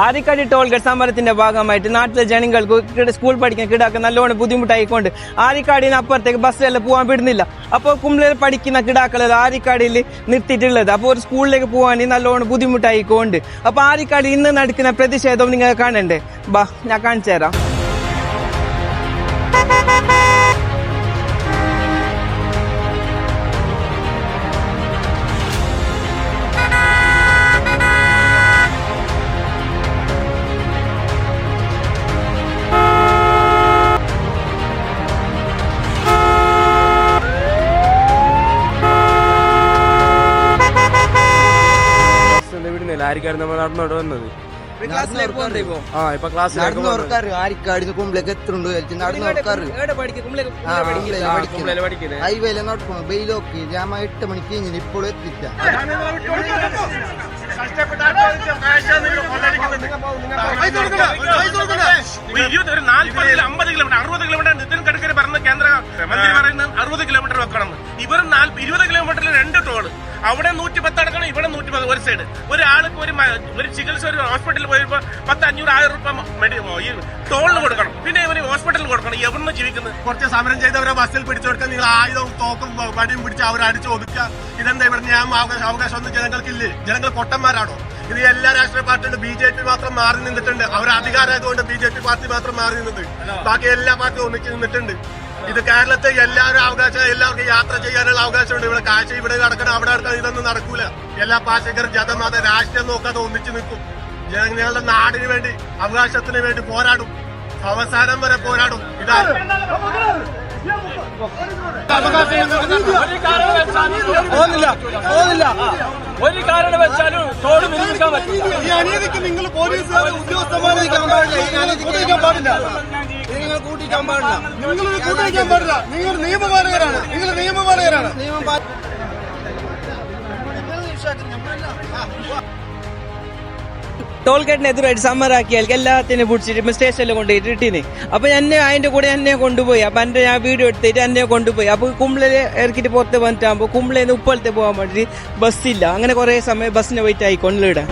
Arikkady toll gate സമരത്തിന്റെ ഭാഗമായിട്ട് നാട്ടിലെ ജനങ്ങൾക്ക് സ്കൂൾ പഠിക്കാൻ കിടാക്ക് നല്ലോണം ബുദ്ധിമുട്ടായിക്കൊണ്ട് ആരിക്കാടിന് അപ്പുറത്തേക്ക് ബസ്സെല്ലാം പോകാൻ വിടുന്നില്ല. അപ്പോൾ കുമ്പളയിൽ പഠിക്കുന്ന കിടാക്കളെല്ലാം ആരിക്കാടിയിൽ നിർത്തിയിട്ടുള്ളത്. അപ്പോൾ ഒരു സ്കൂളിലേക്ക് പോകാൻ നല്ലോണം ബുദ്ധിമുട്ടായിക്കൊണ്ട് അപ്പൊ ആരിക്കാടി ഇന്ന് നടക്കുന്ന പ്രതിഷേധം നിങ്ങൾ കാണണ്ടേ? ബാ ഞാൻ കാണിച്ചു തരാം. ആരിക്കാട് നമ്മൾ നടന്നോട്ട് വന്നത് ആരിക്കാടിന് കുമ്പളേക്ക് എത്തുണ്ട് ഹൈവേയിലെ നടക്കണം ബെയിലോക്ക് ഞാൻ 8 മണിക്ക് കഴിഞ്ഞു ഇപ്പോഴും എത്തിച്ച ഒരു 40 50 കിലോമീറ്റർ 60 കിലോമീറ്റർ നിതിൻ ഗഡ്കരി പറഞ്ഞ കേന്ദ്ര മന്ത്രി പറയുന്നത് 60 കിലോമീറ്റർ വെക്കണം. ഇവർ 20 കിലോമീറ്ററിൽ 2 ടോള്. അവിടെ 110 അടക്കണം, ഇവിടെ 110 ഒരു സൈഡ്. ഒരാൾക്ക് ഒരു ചികിത്സ ഒരു ഹോസ്പിറ്റലിൽ പോയപ്പോ 1000-500 രൂപ ടോളിന് കൊടുക്കണം. പിന്നെ ഇവര് ഹോസ്പിറ്റലിൽ കൊടുക്കണം. എവിടുന്ന് ജീവിക്കുന്നത്? കുറച്ച് സമരം ചെയ്തവരെ ബസ്സിൽ പിടിച്ചു കൊടുക്കാൻ നിങ്ങൾ ആയുധവും തോക്കും വടിയും പിടിച്ച് അവരെ അടിച്ചു ഒതുക്കുക. ഇതെന്താ ഇവിടെ ഞാൻ അവകാശം ഒന്നും ജനങ്ങൾക്കില്ലേ? ജനങ്ങൾ പൊട്ടന്മാരാണോ? ഇത് എല്ലാ രാഷ്ട്രീയ പാർട്ടികളും BJP മാത്രം മാറി നിന്നിട്ടുണ്ട്. അവർ അധികാരമായതുകൊണ്ട് BJP പാർട്ടി മാത്രം മാറി നിന്നത്. ബാക്കി എല്ലാ പാർട്ടിയും ഒന്നിച്ച് നിന്നിട്ടുണ്ട്. ഇത് കേരളത്തെ എല്ലാവരും അവകാശം, എല്ലാവർക്കും യാത്ര ചെയ്യാനുള്ള അവകാശമുണ്ട്. ഇവിടെ കാശ് ഇവിടെ നടക്കണം, അവിടെ നടക്കണം, ഇതൊന്നും നടക്കൂല. എല്ലാ പാർട്ടിക്കാരും ജനമത രാഷ്ട്രീയം നോക്കാതെ ഒന്നിച്ചു നിൽക്കും. ജനങ്ങളുടെ നാടിന് വേണ്ടി, അവകാശത്തിന് വേണ്ടി പോരാടും. അവസാനം വരെ പോരാടും. ഇതാണ് ഒരു കാരണം വെച്ചാലും ടോള് നിലനിൽക്കാൻ പറ്റില്ല. ഈ അനീതിക്ക് നിങ്ങൾ പോലീസ് ഉദ്യോഗസ്ഥന്മാരെ കൂട്ടിക്കാൻ പാടില്ല. നിങ്ങൾ കൂട്ടിക്കാൻ പാടില്ല. നിങ്ങൾ നിയമപാലകരാണ്. ടോൾ ഗേറ്റിനെതിരായിട്ട് സമരാക്കിയാൽ എല്ലാത്തിനും പിടിച്ചിട്ട് സ്റ്റേഷനിൽ കൊണ്ടുപോയിട്ട് ഇട്ടിന്. അപ്പൊ അതിന്റെ കൂടെ എന്നെ കൊണ്ടുപോയി. അപ്പൊ ഞാൻ വീഡിയോ എടുത്തിട്ട് എന്നെ കൊണ്ടുപോയി. അപ്പൊ കുമ്പളയിൽ ഇറക്കിട്ട് പുറത്ത് വന്നിട്ടാകുമ്പോ കുമ്പളയിൽ നിന്ന് ഉപ്പളത്തെ പോകാൻ വേണ്ടിട്ട് ബസ്സില്ല. അങ്ങനെ കുറെ സമയം ബസ്സിന് വെയിറ്റ് ആയിക്കൊണ്ടിടാം.